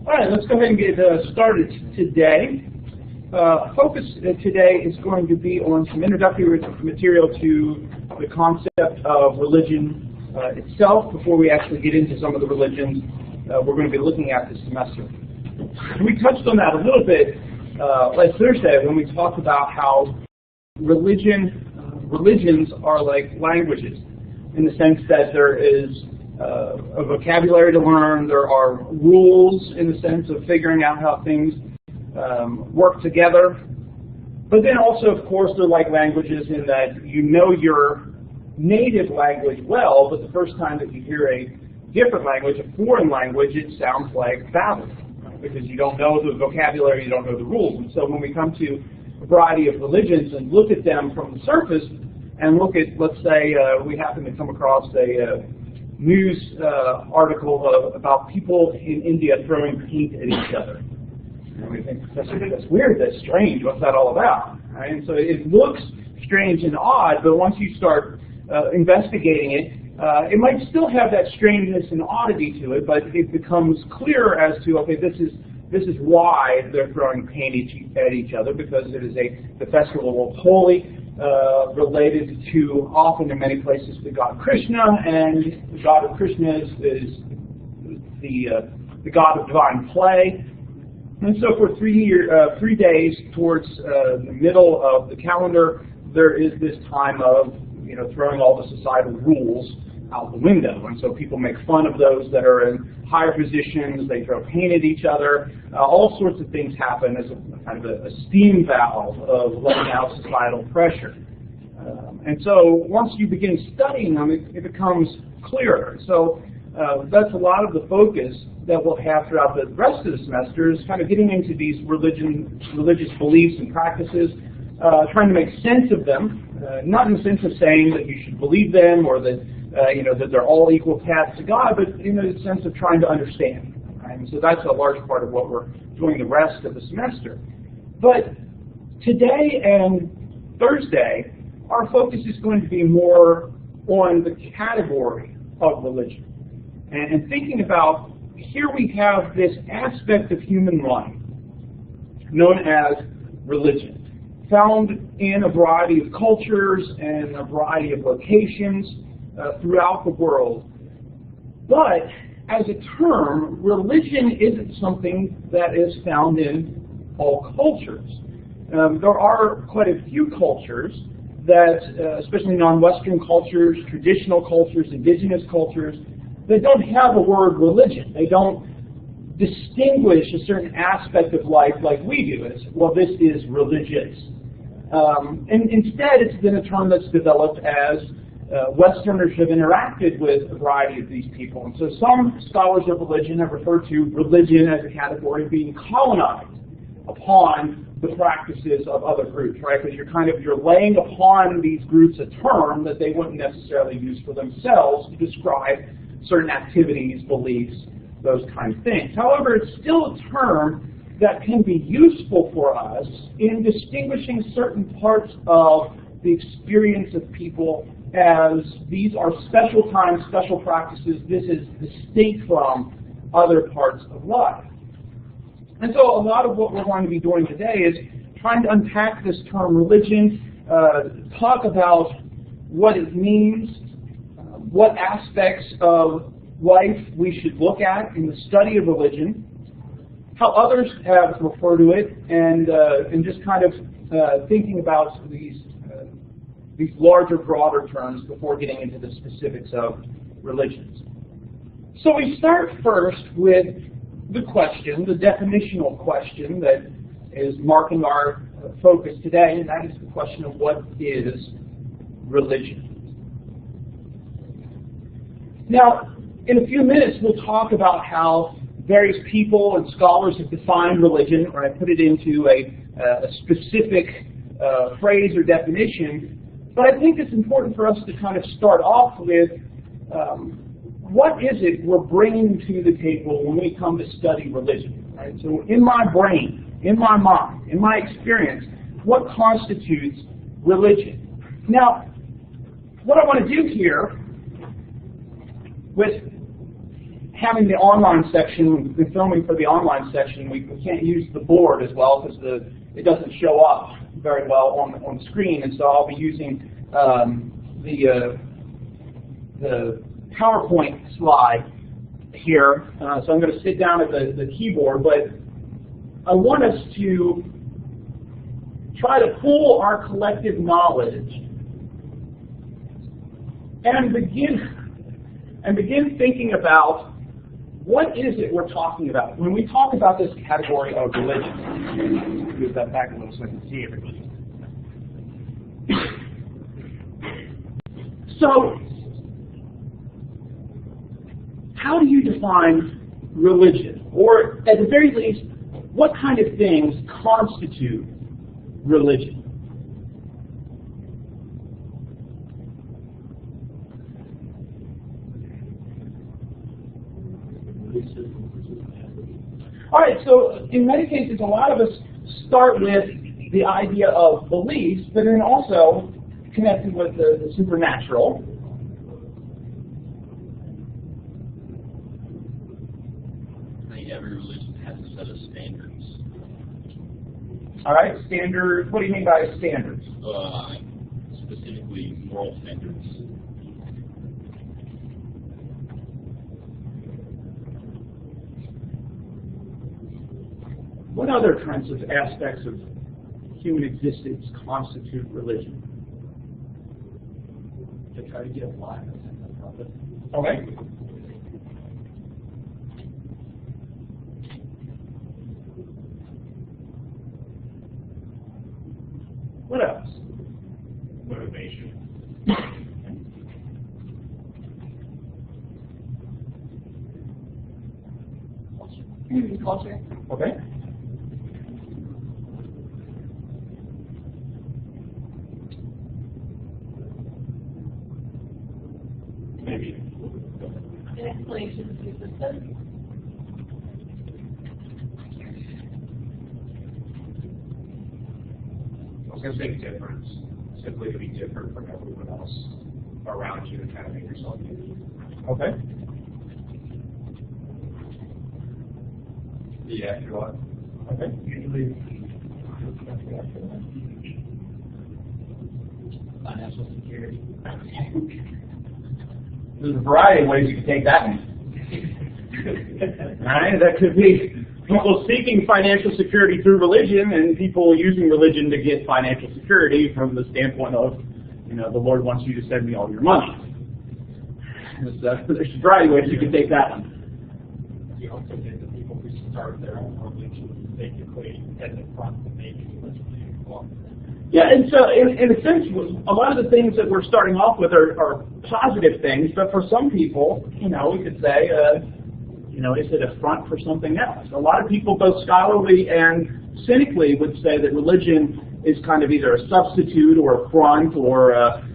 All right, let's go ahead and get started today. Focus today is going to be on some introductory material to the concept of religion itself before we actually get into some of the religions we're going to be looking at this semester. We touched on that a little bit last Thursday when we talked about how religions are like languages, in the sense that there is a vocabulary to learn, there are rules in the sense of figuring out how things work together. But then also, of course, they're like languages in that you know your native language well, but the first time that you hear a different language, a foreign language, it sounds like babble, because you don't know the vocabulary, you don't know the rules. And so when we come to a variety of religions and look at them from the surface, and look at, let's say, we happen to come across a news article about people in India throwing paint at each other. And we think, that's weird, that's strange, what's that all about? Right? And so it looks strange and odd, but once you start investigating it, it might still have that strangeness and oddity to it, but it becomes clear as to, okay, this is why they're throwing paint at each other, because it is the festival of Holi, related to, often in many places, the god Krishna, and the god of Krishna is the god of divine play. And so for 3 days towards the middle of the calendar, there is this time of throwing all the societal rules out the window. And so people make fun of those that are in higher positions, they throw paint at each other, all sorts of things happen as a kind of a steam valve of letting out societal pressure. And so once you begin studying them, it becomes clearer. So that's a lot of the focus that we'll have throughout the rest of the semester, is kind of getting into these religious beliefs and practices, trying to make sense of them, not in the sense of saying that you should believe them or that that they're all equal paths to God, but in the sense of trying to understand. Right? And so that's a large part of what we're doing the rest of the semester. But today and Thursday, our focus is going to be more on the category of religion. And thinking about, here we have this aspect of human life known as religion, found in a variety of cultures and a variety of locations throughout the world. But as a term, religion isn't something that is found in all cultures. There are quite a few cultures that, especially non-Western cultures, traditional cultures, indigenous cultures, that don't have a word religion. They don't distinguish a certain aspect of life like we do. It's, well, this is religious. And instead, it's been a term that's developed as Westerners have interacted with a variety of these people. And so some scholars of religion have referred to religion as a category being colonized upon the practices of other groups, right? Because you're laying upon these groups a term that they wouldn't necessarily use for themselves to describe certain activities, beliefs, those kind of things. However, it's still a term that can be useful for us in distinguishing certain parts of the experience of people as these are special times, special practices. This is distinct from other parts of life. And so a lot of what we're going to be doing today is trying to unpack this term religion, talk about what it means, what aspects of life we should look at in the study of religion, how others have referred to it, and just kind of thinking about these larger, broader terms before getting into the specifics of religions. So we start first with the question, the definitional question that is marking our focus today, and that is the question of what is religion. Now, in a few minutes, we'll talk about how various people and scholars have defined religion, or I put it into a specific phrase or definition. But I think it's important for us to kind of start off with what is it we're bringing to the table when we come to study religion. Right? So in my brain, in my mind, in my experience, what constitutes religion? Now, what I want to do here with having the online section, the filming for the online section, we can't use the board as well because it doesn't show up very well on the screen, and so I'll be using the PowerPoint slide here. So I'm going to sit down at the keyboard, but I want us to try to pool our collective knowledge and begin thinking about what is it we're talking about when we talk about this category of religion. Move that back a little so I can see everybody. So, how do you define religion? Or, at the very least, what kind of things constitute religion? All right, so in many cases, a lot of us start with the idea of beliefs, but then also connected with the supernatural. I think every religion has a set of standards. All right, standards. What do you mean by standards? Specifically, moral standards. What other kinds of aspects of human existence constitute religion? To try to get life. Okay. What else? Motivation. Culture. Okay. Maybe. An explanation of the system. I was going to say difference, simply to be different from everyone else around you and kind of make yourself unique. Okay. The afterlife. Okay. Usually. Financial security. There's a variety of ways you can take that one. All right, that could be people seeking financial security through religion and people using religion to get financial security from the standpoint of, the Lord wants you to send me all your money. There's a variety of ways you can take that one. You also get the people who start their own religion basically at the front of making religion. Yeah, and so in a sense, a lot of the things that we're starting off with are positive things, but for some people, we could say, is it a front for something else? A lot of people, both scholarly and cynically, would say that religion is kind of either a substitute or a front or, I'm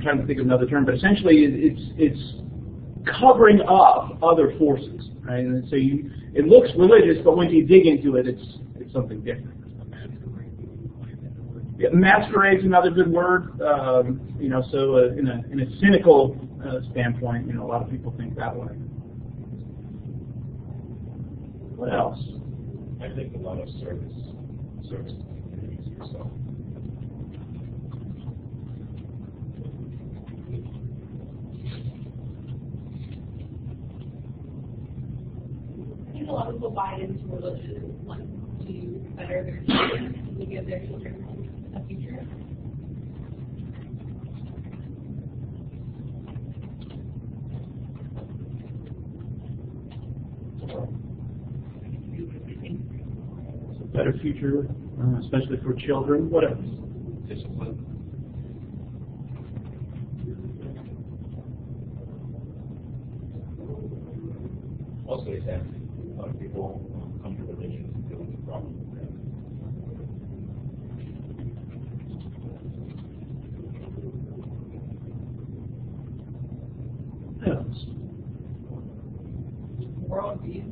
trying to think of another term, but essentially it's covering up other forces, right? And so it looks religious, but when you dig into it, it's something different. Yeah, masquerade's another good word. So in a cynical standpoint, a lot of people think that way. What else? I think a lot of service to communities yourself. I think a lot of people buy into religion and want to better their children and to give their children a future. It's a better future, especially for children. What else? Discipline. Also, that a lot of people come to religion and feel the problem with that. What else? Worldview.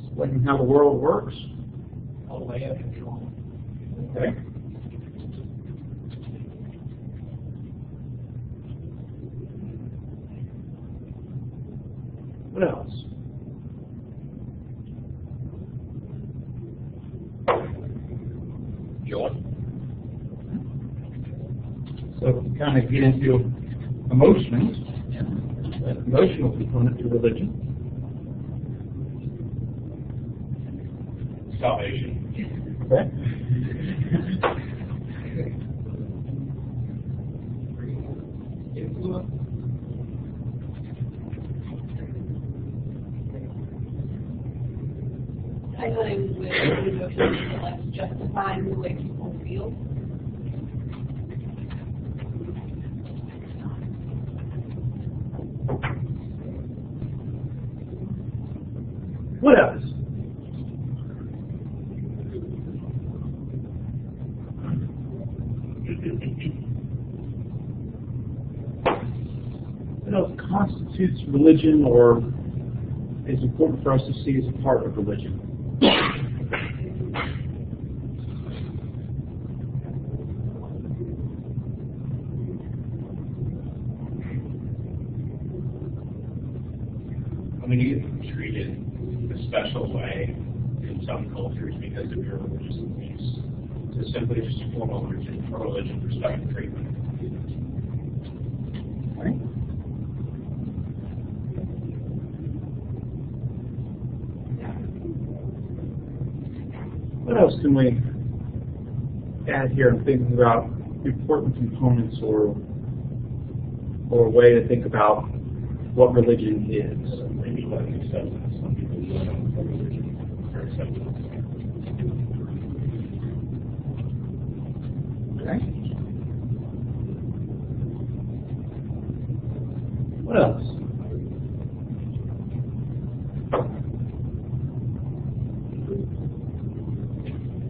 Explaining how the world works. All the way up control. Okay. What else? Joy. So we kind of get into emotions, that emotional component to religion. Salvation. Okay. Influence. I thought it was with emotions like justifying the way people feel. What else? What else constitutes religion or is important for us to see as a part of religion? I mean, you get treated a special way in some cultures because of your religious beliefs. To simply just a form of religion for special treatment. Right? What else can we add here in thinking about important components or a way to think about what religion is? Maybe like acceptance. Some people don't know religion or acceptance. Okay. What else?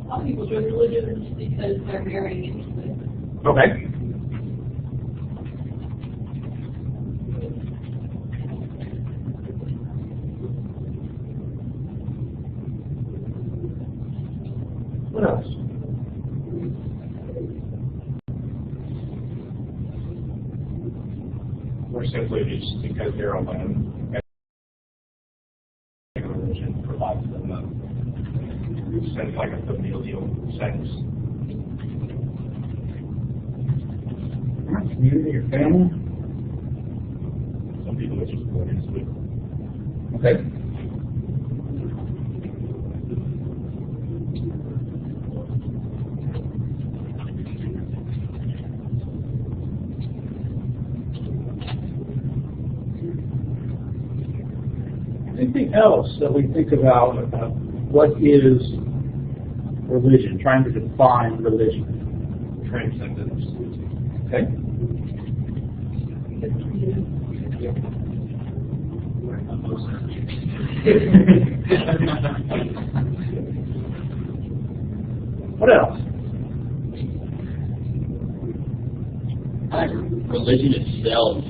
Some people join religions because they're marrying into it. Okay. What else? Or simply just because they're alone. Religion provides them a sense like a familial sense. Community or family? Some people are just born into it. Okay. Anything else that we think about what is religion, trying to define religion? Transcendence. Okay. What else? I think religion itself,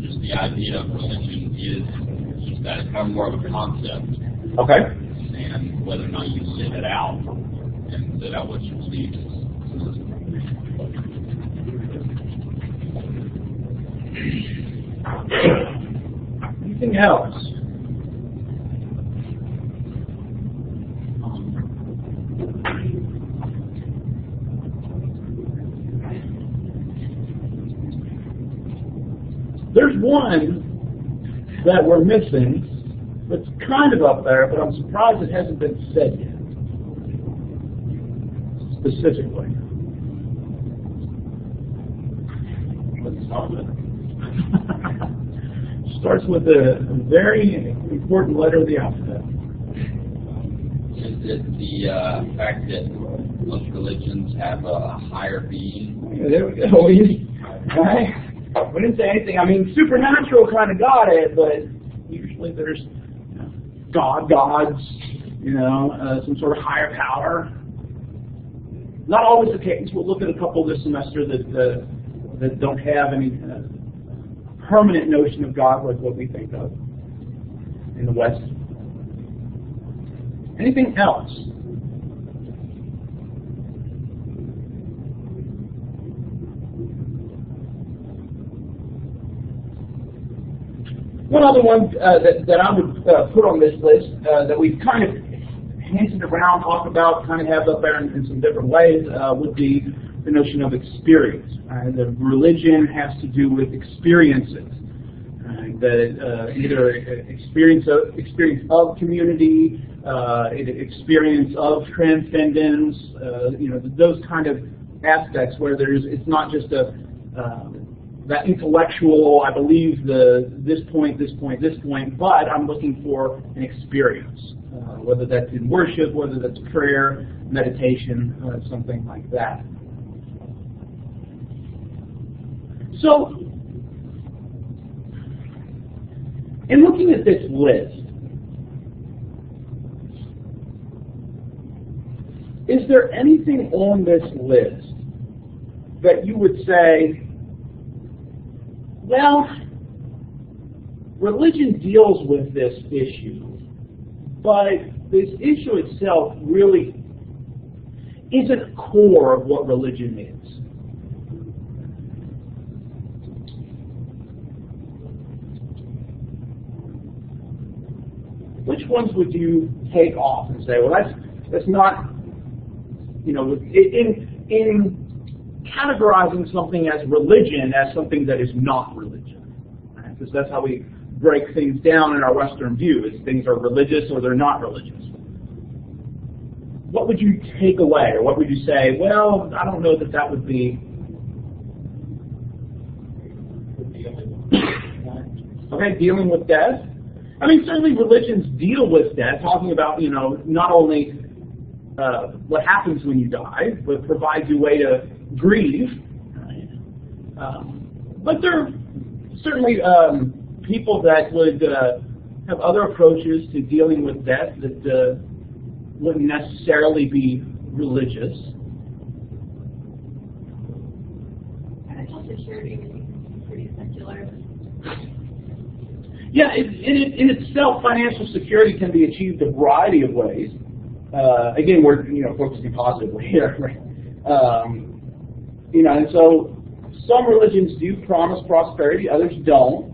just the idea of religion, is just that it's kind of more of a concept, Okay. and whether or not you live it out and live out what you believe. Anything else? There's one that we're missing that's kind of up there, but I'm surprised it hasn't been said yet. Specifically. Let's start with it. Starts with a very important letter of the alphabet. Is it the fact that most religions have a higher being? Yeah, there we go. Right? We didn't say anything. I mean, supernatural kind of got it, but usually there's gods, some sort of higher power. Not always the case. We'll look at a couple this semester that don't have any permanent notion of God like what we think of in the West. Anything else? One other one that I would put on this list that we've kind of hinted around, talked about, kind of have up there in some different ways would be the notion of experience. That religion has to do with experiences. That either experience of community, experience of transcendence, those kind of aspects where it's not just that intellectual, I believe this point, but I'm looking for an experience, whether that's in worship, whether that's prayer, meditation, something like that. So, in looking at this list, is there anything on this list that you would say, well, religion deals with this issue, but this issue itself really isn't core of what religion is? Which ones would you take off and say, well, that's not, in categorizing something as religion as something that is not religion, right? Because that's how we break things down in our Western view, is things are religious or they're not religious. What would you take away, or what would you say, well, I don't know that would be... Okay, dealing with death. I mean, certainly religions deal with death, talking about, not only what happens when you die, but provides you a way to grieve. But there are certainly people that would have other approaches to dealing with death that wouldn't necessarily be religious. Financial security is pretty secular. Yeah, in itself, financial security can be achieved a variety of ways. Again, we're focusing positively here, right? And so some religions do promise prosperity, others don't.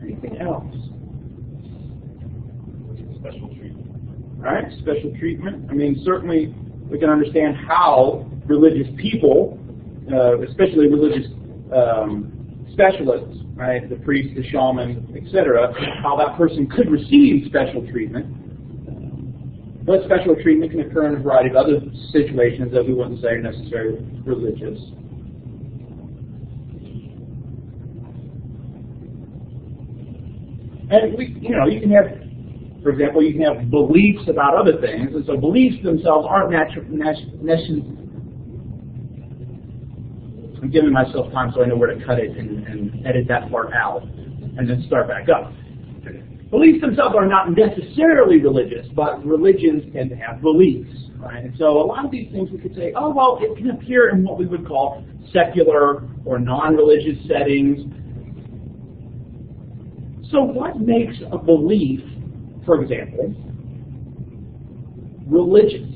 Anything else? Special treatment. All right, special treatment. I mean, certainly we can understand how religious people, especially religious specialists, right, the priest, the shaman, etc., how that person could receive special treatment. But special treatment can occur in a variety of other situations that we wouldn't say are necessarily religious. And you can have, for example, you can have beliefs about other things, and so beliefs themselves aren't I'm giving myself time so I know where to cut it and edit that part out, and then start back up. Beliefs themselves are not necessarily religious, but religions tend to have beliefs, right? And so a lot of these things we could say, oh, well, it can appear in what we would call secular or non-religious settings. So what makes a belief, for example, religious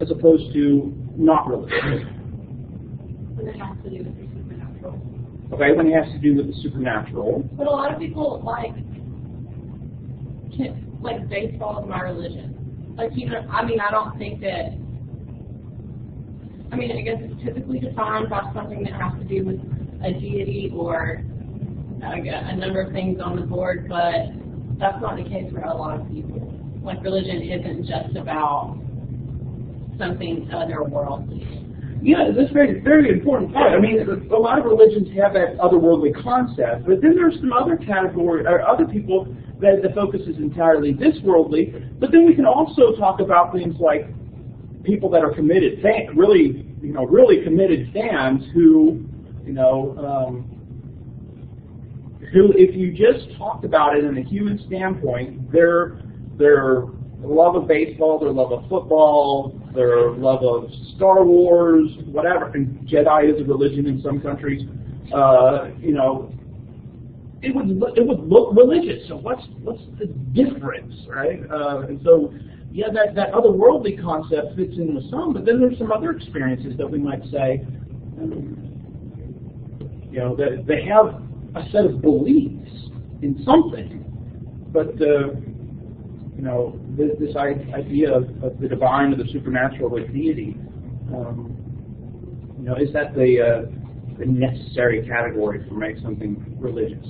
as opposed to not religious? When it has to do with the supernatural. Okay, when it has to do with the supernatural. But a lot of people like baseball is my religion. I don't think that. I guess it's typically defined by something that has to do with a deity or a number of things on the board, but that's not the case for a lot of people. Like, religion isn't just about something otherworldly. Yeah, that's a very, very important point. I mean, a lot of religions have that otherworldly concept, but then there's some other category, or other people that the focus is entirely this worldly. But then we can also talk about things like people that are committed, really committed fans who, who, if you just talked about it in a human standpoint, their love of baseball, their love of football, their love of Star Wars, whatever, and Jedi is a religion in some countries, it would look religious. So what's the difference, right? And so, yeah, that otherworldly concept fits in with some, but then there's some other experiences that we might say, You know, they have a set of beliefs in something, but you know, this idea of the divine or the supernatural or deity, you know, is that the necessary category for make something religious?